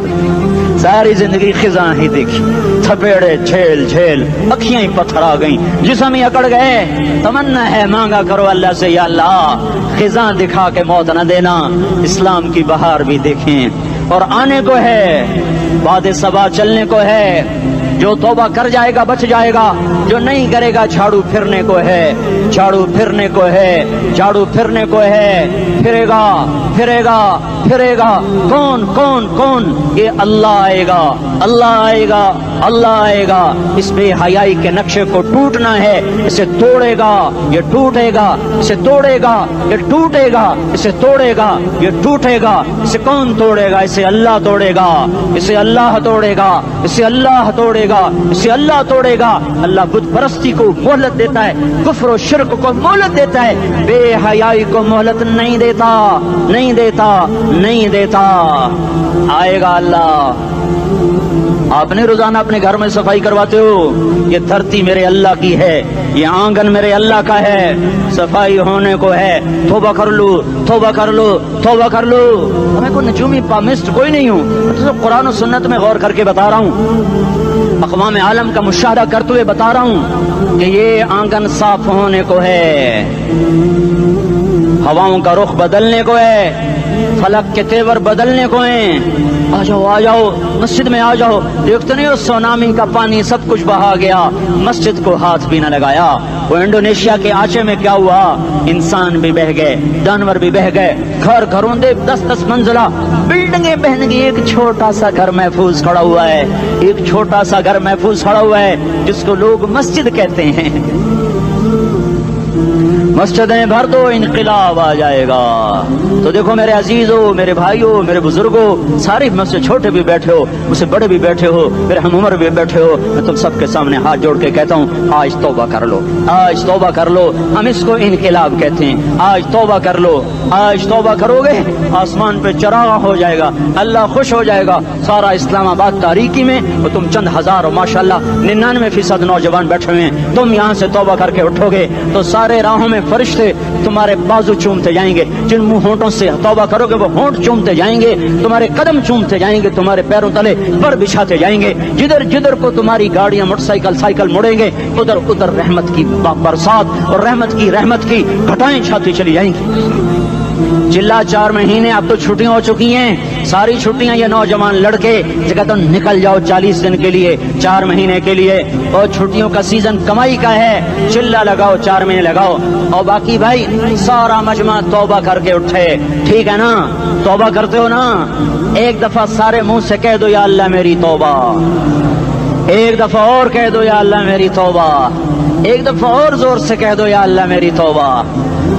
ساری زندگی خزاں ہی دیکھی، تھپیڑے جھیل جھیل، اکھیاں ہی پتھر آ گئیں، جسم ہی اکڑ گئے۔ تمنا ہے مانگا کرو اللہ سے، یا اللہ خزاں دکھا کے موت نہ دینا، اسلام کی بہار بھی دیکھیں۔ اور آنے کو ہے، باد صبا چلنے کو ہے، جو توبہ کر جائے گا بچ جائے گا، جو نہیں کرے گا جھاڑو پھرنے کو ہے، جھاڑو پھرنے کو ہے، جھاڑو پھرنے کو ہے، پھرے گا پھرے گا پھرے گا۔ کون کون کون؟ یہ اللہ آئے گا، اللہ آئے گا، اللہ آئے گا۔ اس بے حیائی کے نقشے کو ٹوٹنا ہے، اسے توڑے گا یہ ٹوٹے گا، اسے توڑے گا یہ ٹوٹے گا، اسے توڑے گا یہ ٹوٹے گا۔ اسے کون توڑے گا؟ اسے اللہ توڑے گا، اسے اللہ توڑے گا، اسے اللہ توڑے گا، اسے اللہ توڑے گا۔ اللہ بت پرستی کو مہلت دیتا ہے، کفر و شرک کو مہلت دیتا ہے، بے حیائی کو مہلت نہیں دیتا، نہیں دیتا، نہیں دیتا۔ آئے گا اللہ۔ آپ نے روزانہ اپنے گھر میں صفائی کرواتے ہو، یہ دھرتی میرے اللہ کی ہے، یہ آنگن میرے اللہ کا ہے، صفائی ہونے کو ہے، توبہ کر لو، توبہ کر لو، توبہ کر لو۔ میں کوئی نجومی پامسٹ کوئی نہیں ہوں، میں تو قرآن و سنت میں غور کر کے بتا رہا ہوں، اقوام عالم کا مشاہدہ کرتے ہوئے بتا رہا ہوں کہ یہ آنگن صاف ہونے کو ہے، ہواؤں کا رخ بدلنے کو ہے، فلک کے تیور بدلنے کو ہیں۔ آ جاؤ آ جاؤ، مسجد میں آ جاؤ۔ دیکھتے نہیں ہو سونامی کا پانی سب کچھ بہا گیا، مسجد کو ہاتھ بھی نہ لگایا۔ وہ انڈونیشیا کے آچے میں کیا ہوا؟ انسان بھی بہ گئے، جانور بھی بہ گئے، گھر گھروں دے 10-10 منزلہ بلڈنگیں بہن گئی، ایک چھوٹا سا گھر محفوظ کھڑا ہوا ہے، ایک چھوٹا سا گھر محفوظ کھڑا ہوا ہے جس کو لوگ مسجد کہتے ہیں۔ مسجدیں بھر دو، انقلاب آ جائے گا۔ تو دیکھو میرے عزیزوں، میرے بھائیوں، میرے بزرگوں، سارے مجھ سے چھوٹے بھی بیٹھے ہو، مجھ سے بڑے بھی بیٹھے ہو، میرے ہم عمر بھی بیٹھے ہو، میں تم سب کے سامنے ہاتھ جوڑ کے کہتا ہوں، آج توبہ کر لو، آج توبہ کر لو۔ ہم اس کو انقلاب کہتے ہیں۔ آج توبہ کر لو، آج توبہ کرو گے، آسمان پہ چراغ ہو جائے گا، اللہ خوش ہو جائے گا۔ سارا اسلام آباد تاریکی میں، اور تم چند ہزار اور ماشاءاللہ 99% نوجوان بیٹھے ہوئے ہیں، تم یہاں سے توبہ کر کے اٹھو گے تو سارے راہوں میں فرشتے تمہارے بازو چومتے جائیں گے، جن منہ ہونٹوں سے توبہ کرو گے وہ ہونٹ چومتے جائیں گے، تمہارے قدم چومتے جائیں گے، تمہارے پیروں تلے پر بچھاتے جائیں گے، جدھر جدھر کو تمہاری گاڑیاں موٹر سائیکل مڑیں گے، ادھر ادھر رحمت کی برسات اور رحمت کی گھٹائیں چھاتی چلی جائیں گی۔ چلا 4 مہینے، اب تو چھٹیاں ہو چکی ہیں، ساری چھٹیاں یہ نوجوان لڑکے جگہ تو نکل جاؤ 40 دن کے لیے، 4 مہینے کے لیے، اور چھٹیوں کا سیزن کمائی کا ہے، چلا لگاؤ، 4 مہینے لگاؤ، اور باقی بھائی سارا مجمع توبہ کر کے اٹھے، ٹھیک ہے نا؟ توبہ کرتے ہو نا؟ ایک دفعہ سارے منہ سے کہہ دو یا اللہ میری توبہ، ایک دفعہ اور کہہ دو یا اللہ میری توبہ، ایک دفعہ اور زور سے کہہ دو یا اللہ میری توبہ۔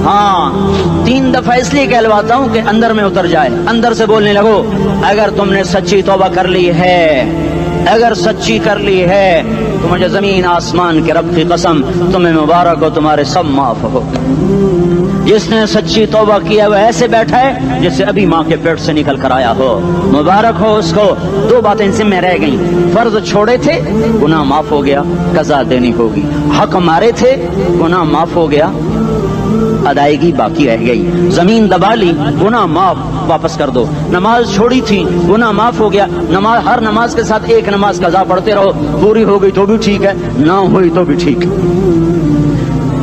ہاں 3 دفعہ اس لیے کہلواتا ہوں کہ اندر میں اتر جائے، اندر سے بولنے لگو۔ اگر تم نے سچی توبہ کر لی ہے، اگر سچی کر لی ہے تو مجھے زمین آسمان کے رب کی قسم تمہیں مبارک ہو، تمہارے سب معاف ہو۔ جس نے سچی توبہ کیا وہ ایسے بیٹھا ہے جسے ابھی ماں کے پیٹ سے نکل کر آیا ہو، مبارک ہو اس کو۔ 2 باتیں ان سے میں رہ گئیں، فرض چھوڑے تھے، گناہ معاف ہو گیا، قضا دینی ہوگی، حق مارے تھے، گناہ معاف ہو گیا، ادائیگی باقی رہ گئی، زمین دبا لی، گناہ معاف، واپس کر دو، نماز چھوڑی تھی، گناہ معاف ہو گیا، نماز ہر نماز کے ساتھ ایک نماز قضا پڑھتے رہو، پوری ہو گئی تو بھی ٹھیک ہے، نہ ہوئی تو بھی ٹھیک۔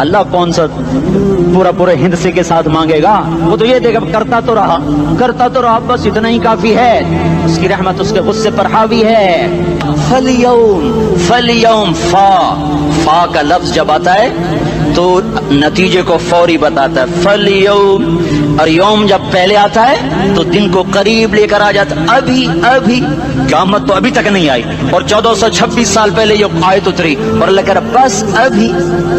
اللہ کون سا پورے ہند سے کے ساتھ مانگے گا؟ وہ تو یہ دیکھا کرتا تو رہا، بس اتنا ہی کافی ہے، اس کی رحمت اس کے غصے پر حاوی ہے۔ فلیوم فا کا لفظ جب آتا ہے تو نتیجے کو فوری بتاتا ہے. فَالْيَوْمِ، اور یوم جب پہلے آتا ہے تو دن کو قریب لے کر آ جاتا. ابھی قیامت تو ابھی تک نہیں آئی، اور 1426 سال پہلے یہ آیت اتری، اور اللہ کہہ رہا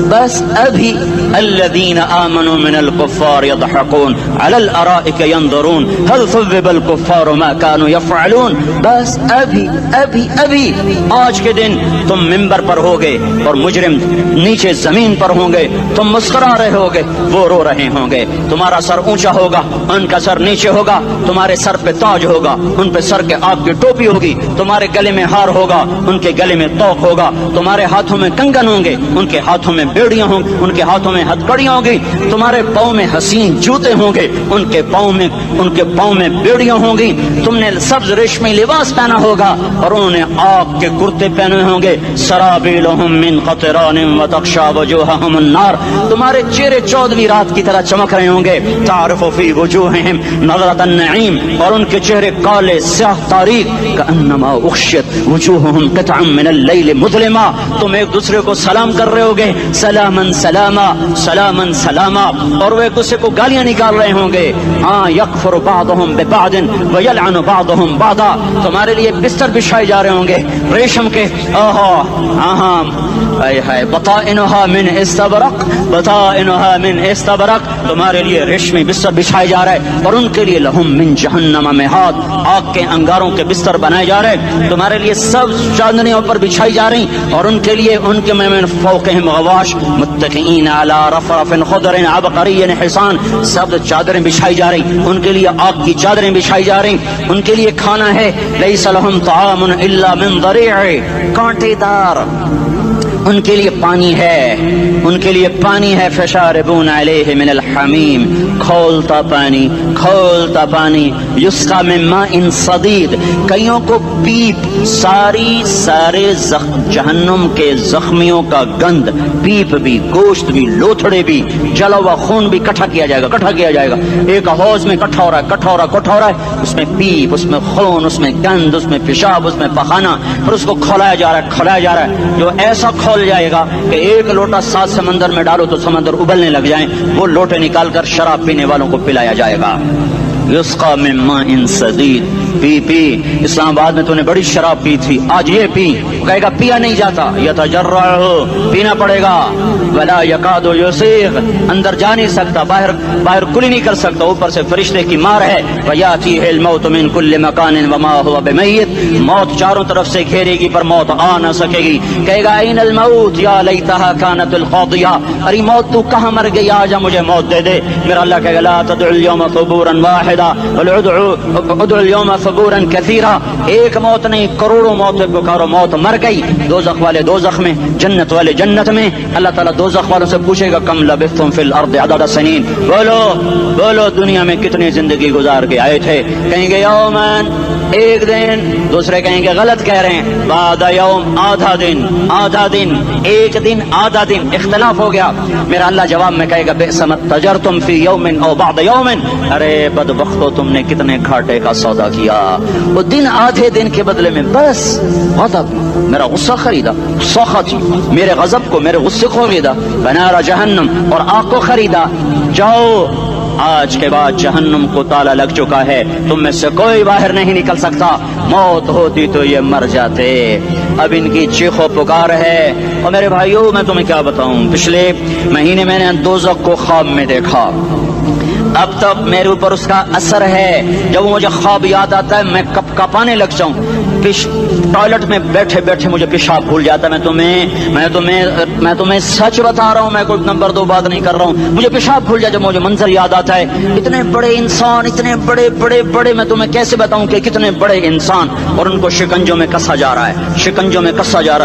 بس ابھی الذین آمنوا من الکفار یضحکون علی الارائک ینظرون هل ثوب الکفار ما كانوا یفعلون. بس ابھی آج کے دن تم ممبر پر ہوگے اور مجرم نیچے زمین پر ہوں گے، تم مسکرا رہے ہوگے، وہ رو رہے ہوں گے. تمہارا سر اونچا ہوگا، ان کا سر نیچے ہوگا. تمہارے سر پہ تاج ہوگا، ان پہ سر کے آگ کی ٹوپی ہوگی. تمہارے گلے میں ہار ہوگا، ان کے گلے میں توق ہوگا. تمہارے ہاتھوں میں کنگن ہوں گے، ان کے ہاتھوں میں بیڑیاں ہوں گی، ان کے ہاتھوں میں ہتھکڑیاں ہوں گی. تمہارے پاؤں میں حسین جوتے ہوں گے، ان کے پاؤں میں بیڑیاں ہوں گی. تم نے سبز ریشمی لباس پہنا ہوگا اور انہوں نے آگ کے کرتے پہنے ہوں گے. سرابیلہم من قطران وتغشی وجوہہم النار. تمہارے چہرے 14ویں رات کی طرح چمک رہے ہوں گے. تعرف فی وجوہہم نظرۃ النعیم، اور ان کے چہرے کالے سیاہ تاریک. کأنما اغشیت وجوہہم قطعا من اللیل مظلما. تم ایک دوسرے کو سلام کر رہے ہوگے، سلامن سلاما سلامن سلاما، اور وہ ایک دوسرے کو گالیاں نکال رہے ہوں گے. ہاں یکفر بعضهم ببعض ویلعن بعضهم بعضا. تمہارے لیے بستر بچھائے جا رہے ہوں گے ریشم کے. بطائنها من استبرق، بطائنها من استبرق. تمہارے لیے ریشمی بستر بچھائے جا رہے ہیں، اور ان کے لیے لہم من جہنم مہاد، آگ کے انگاروں کے بستر بنائے جا رہے ہیں. تمہارے لیے سب چاندنیوں پر بچھائی جا رہی، اور ان کے لیے ان کے من فوقہم غواش متکئین علی رفرف خضر عبقری حصان. سب چادریں بچھائی جا رہی، ان کے لیے آگ کی چادریں بچھائی جا رہی. ان کے لیے کھانا ہے لیس لہم طعام الا من ضریع، کانٹے دار. ان کے لیے پانی ہے، ان کے لیے پانی ہے. فشاربون علیہ من الحمیم، کھولتا پانی. یسقا من ماء صدید، کئیوں کو پیپ، سارے جہنم کے زخمیوں کا گند، پیپ بھی، گوشت بھی، لوتھڑے بھی، جلا ہوا خون بھی اکٹھا کیا جائے گا. ایک حوض میں اکٹھا ہو رہا ہے، اس میں پیپ، اس میں خون، اس میں گند، اس میں پیشاب، اس میں پخانہ، اور اس کو کھولایا جا رہا ہے. جو ایسا کھول جائے گا کہ ایک لوٹا 7 سمندر میں ڈالو تو سمندر ابلنے لگ جائیں، وہ لوٹے نکال کر شراب پینے والوں کو پلایا جائے گا. یسقا من ماء صدید، پی. اسلام آباد میں تو نے بڑی شراب پی تھی، آج یہ پی. کہے گا پیا نہیں جاتا، یتجرعہ، پینا پڑے گا. ولا یکاد یسیغ، اندر جا نہیں سکتا، باہر کلی نہیں کر سکتا، اوپر سے فرشتے کی مار ہے. ویاتیہ الموت من کل مکان وما هو بمیت، موت چاروں طرف سے گھیرے گی پر موت آ نہ سکے گی. کہے گا این الموت یا لیتہا کانت القاضیہ، ارے موت تو کہاں مر گئی، آجا مجھے موت دے دے. میرا اللہ کہے گا لا تدعوا اليوم ثبورا واحدا ادعوا اليوم ثبورا كثيرا. ایک موت نہیں، کروڑوں موتیں پکارو. موت مر گئی، دوزخ والے دوزخ میں، جنت والے جنت میں. اللہ تعالیٰ دوزخ والوں سے پوچھے گا کم لبثتم فی الارض عدد سنین، بولو دنیا میں کتنی زندگی گزار کے آئے تھے. کہیں گے یومن، ایک دن. دوسرے کہیں گے غلط کہہ رہے ہیں، بعد یوم، آدھا دن، ایک دن، آدھا دن، اختلاف ہو گیا. میرا اللہ جواب میں کہے گا بئس ما تجرتم فی یوم او بعد یوم، ارے بدبختو تم نے کتنے گھاٹے کا سودا کیا. وہ دن آدھے دن کے بدلے میں بس غضب، میرا غصہ خریدا، سخط میرے غضب کو، میرے غصے کو خریدا. بنار جہنم، اور آگ کو خریدا. جاؤ، آج کے بعد جہنم کو تالا لگ چکا ہے، تم میں سے کوئی باہر نہیں نکل سکتا. موت ہوتی تو یہ مر جاتے. اب ان کی چیخو پکار ہے. اور میرے بھائیوں میں تمہیں کیا بتاؤں، پچھلے مہینے میں نے دوزخ کو خواب میں دیکھا. اب تک میرے اوپر اس کا اثر ہے. جب مجھے خواب یاد آتا ہے میں کپ کپانے لگ جاؤں. ٹوائلٹ میں بیٹھے بیٹھے مجھے پیشاب بھول جاتا ہے. میں تمہیں سچ بتا رہا ہوں، میں کوئی نمبر 2 بات نہیں کر رہا ہوں. مجھے پیشاب بھول جاتا ہے جب مجھے منظر یاد آتا ہے. اتنے بڑے انسان، اتنے بڑے میں تمہیں کیسے بتاؤں کہ کتنے بڑے انسان، اور ان کو شکنجوں میں کسا جا رہا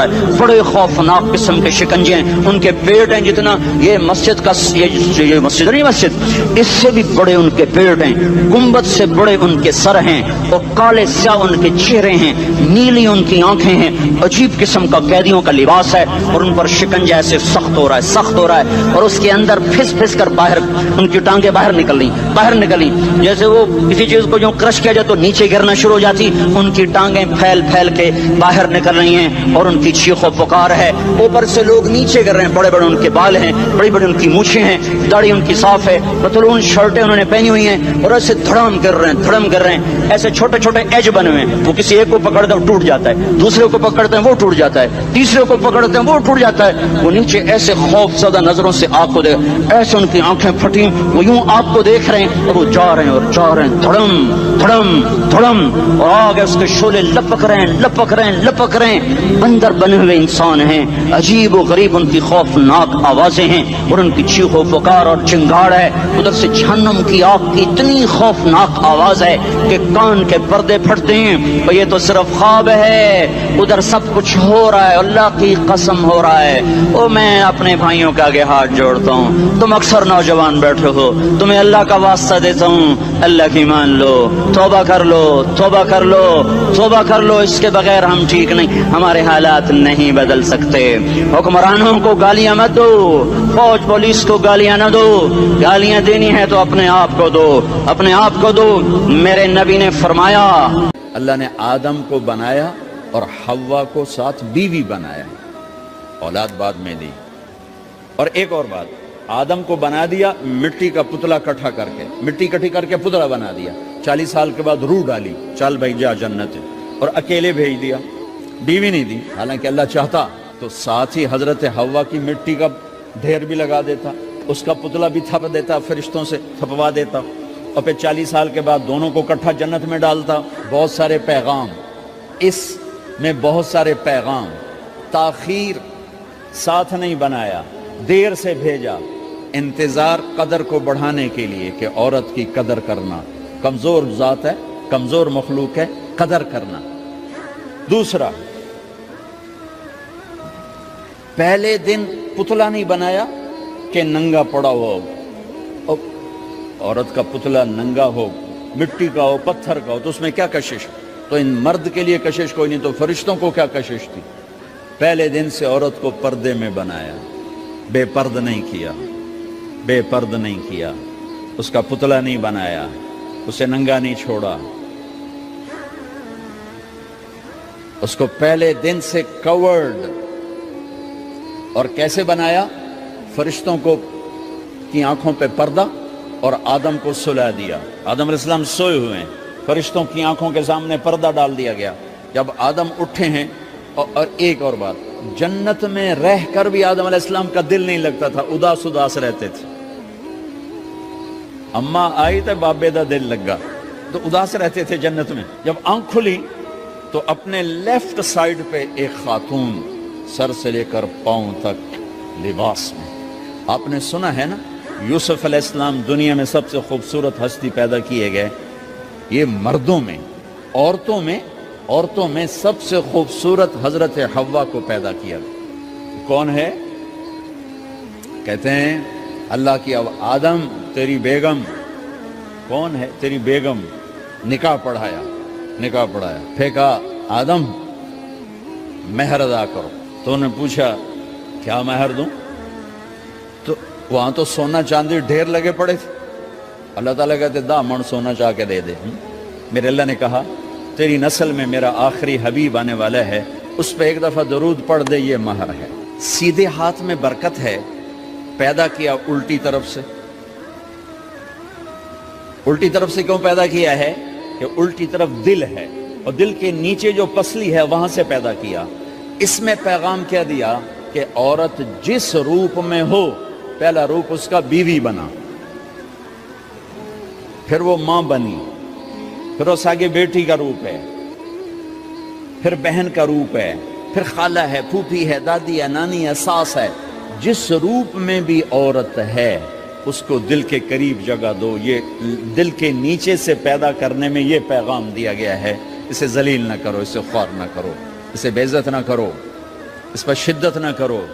ہے. بڑے خوفناک قسم کے شکنجے ہیں. ان کے پیٹ ہیں جتنا یہ مسجد کا، یہ مسجد نہیں، مسجد اس سے بھی بڑے ان کے پیٹ ہیں. گنبد سے بڑے ان کے سر ہیں، اور کالے سیاہ ان کے چہرے ہیں. نیلی ان کی آنکھیں ہیں, عجیب قسم کا قیدیوں کا لباس ہے, اور ان پر شکنجہ ایسے سخت ہو رہا ہے, اور اس کے اندر پھس پھس کر باہر ان کی ٹانگیں باہر نکلی, جیسے وہ کسی چیز کو جو کرش کیا جائے تو نیچے گرنا شروع ہو جاتی, ان کی ٹانگیں پھیل پھیل کے باہر نکل رہی ہیں, اور ان کی چیخ و پکار ہے. اوپر سے لوگ نیچے گر رہے ہیں, بڑے بڑے ان کے بال ہیں, بڑی بڑی ان کی مونچھیں ہیں, داڑھی ان کی صاف ہے, پتلون شرٹیں انہوں نے پہنی ہوئی ہیں, اور ایسے دھڑم گر رہے ہیں, ایسے چھوٹے چھوٹے ایج بنے ہوئے ہیں. وہ کسی ایک کو پکڑتے ہیں ٹوٹ جاتا ہے, دوسرے کو پکڑتے ہیں وہ ٹوٹ جاتا ہے, تیسرے کو پکڑتے ہیں وہ ٹوٹ جاتا ہے. وہ نیچے ایسے خوف زدہ نظروں سے آپ کو دیکھ, ایسے ان کی آنکھیں پھٹی, وہ یوں آپ کو دیکھ رہے ہیں, اور وہ جا رہے ہیں, دھڑم دھڑم دھڑم, اور آگے اس کے شعلے لپک رہے ہیں. اندر بنے ہوئے انسان ہیں, عجیب و غریب ان کی خوفناک آوازیں ہیں, اور ان کی چیخ و پکار اور چنگاڑ ہے. ادھر سے جہنم کی آگ کی اتنی خوفناک آواز ہے کہ کان کے پردے پھٹتے ہیں. اور یہ تو صرف خواب ہے, ادھر سب کچھ ہو رہا ہے, اللہ کی قسم ہو رہا ہے. او میں اپنے بھائیوں کے آگے ہاتھ جوڑتا ہوں, تم اکثر نوجوان بیٹھے ہو, تمہیں اللہ کا واسطہ دیتا ہوں, اللہ کی مان لو, توبہ کر لو. اس کے بغیر ہم ٹھیک نہیں, ہمارے حالات نہیں بدل سکتے. حکمرانوں کو گالیاں مت دو, فوج پولیس کو گالیاں نہ دو, گالیاں دینی ہے تو اپنے آپ کو دو. میرے نبی نے فرمایا, اللہ نے آدم کو بنایا اور حوا کو ساتھ بیوی بنایا, اولاد بعد میں دی. اور ایک اور بات, آدم کو بنا دیا مٹی کا پتلا اکٹھا کر کے, مٹی اکٹھی کر کے پتلا بنا دیا. 40 سال کے بعد روح ڈالی, چل بھائی جا جنت, اور اکیلے بھیج دیا, بیوی نہیں دی. حالانکہ اللہ چاہتا تو ساتھ ہی حضرت حوا کی مٹی کا ڈھیر بھی لگا دیتا, اس کا پتلا بھی تھپ دیتا, فرشتوں سے تھپوا دیتا, اور پھر 40 سال کے بعد دونوں کو اکٹھا جنت میں ڈالتا. بہت سارے پیغام, اس میں بہت سارے پیغام, تاخیر ساتھ نہیں بنایا, دیر سے بھیجا, انتظار قدر کو بڑھانے کے لیے کہ عورت کی قدر کرنا, کمزور ذات ہے, کمزور مخلوق ہے, قدر کرنا. دوسرا, پہلے دن پتلا نہیں بنایا کہ ننگا پڑا ہو, عورت کا پتلا ننگا ہو, مٹی کا ہو, پتھر کا ہو, تو اس میں کیا کشش؟ تو ان مرد کے لیے کشش کوئی نہیں, تو فرشتوں کو کیا کشش تھی؟ پہلے دن سے عورت کو پردے میں بنایا, بے پرد نہیں کیا, اس کا پتلا نہیں بنایا, اسے ننگا نہیں چھوڑا, اس کو پہلے دن سے کورڈ. اور کیسے بنایا؟ فرشتوں کو کی آنکھوں پہ پردہ, اور آدم کو سلا دیا. آدم علیہ السلام سوئے ہوئے ہیں, فرشتوں کی آنکھوں کے سامنے پردہ ڈال دیا گیا. جب آدم اٹھے ہیں, اور ایک اور بات, جنت میں رہ کر بھی آدم علیہ السلام کا دل نہیں لگتا تھا, اداس رہتے تھے. اماں آئی تو بابے دا دل لگا, تو اداس رہتے تھے جنت میں. جب آنکھ کھلی تو اپنے لیفٹ سائیڈ پہ ایک خاتون, سر سے لے کر پاؤں تک لباس میں. آپ نے سنا ہے نا, یوسف علیہ السلام دنیا میں سب سے خوبصورت ہستی پیدا کیے گئے. یہ مردوں میں, عورتوں میں سب سے خوبصورت حضرت حوا کو پیدا کیا. کون ہے؟ کہتے ہیں اللہ کی آدم تیری بیگم. کون ہے تیری بیگم؟ نکاح پڑھایا, پھینکا, آدم مہر ادا کرو. تو انہوں نے پوچھا کیا مہر دوں؟ تو وہاں تو سونا چاندی ڈھیر لگے پڑے تھے. اللہ تعالیٰ کہتے دا من سونا چاہ کے دے دے. میرے اللہ نے کہا تیری نسل میں میرا آخری حبیب آنے والا ہے, اس پہ ایک دفعہ درود پڑھ دے, یہ مہر ہے. سیدھے ہاتھ میں برکت ہے, پیدا کیا الٹی طرف سے. الٹی طرف سے کیوں پیدا کیا ہے؟ کہ الٹی طرف دل ہے, اور دل کے نیچے جو پسلی ہے وہاں سے پیدا کیا. اس میں پیغام کیا دیا کہ عورت جس روپ میں ہو, پہلا روپ اس کا بیوی بنا, پھر وہ ماں بنی, پھر اس آگے بیٹی کا روپ ہے, پھر بہن کا روپ ہے, پھر خالہ ہے, پھوپھی ہے, دادی ہے, نانی ہے, ساس ہے. جس روپ میں بھی عورت ہے اس کو دل کے قریب جگہ دو. یہ دل کے نیچے سے پیدا کرنے میں یہ پیغام دیا گیا ہے. اسے ذلیل نہ کرو, اسے خوار نہ کرو, اسے بے عزت نہ کرو, اس پر شدت نہ کرو.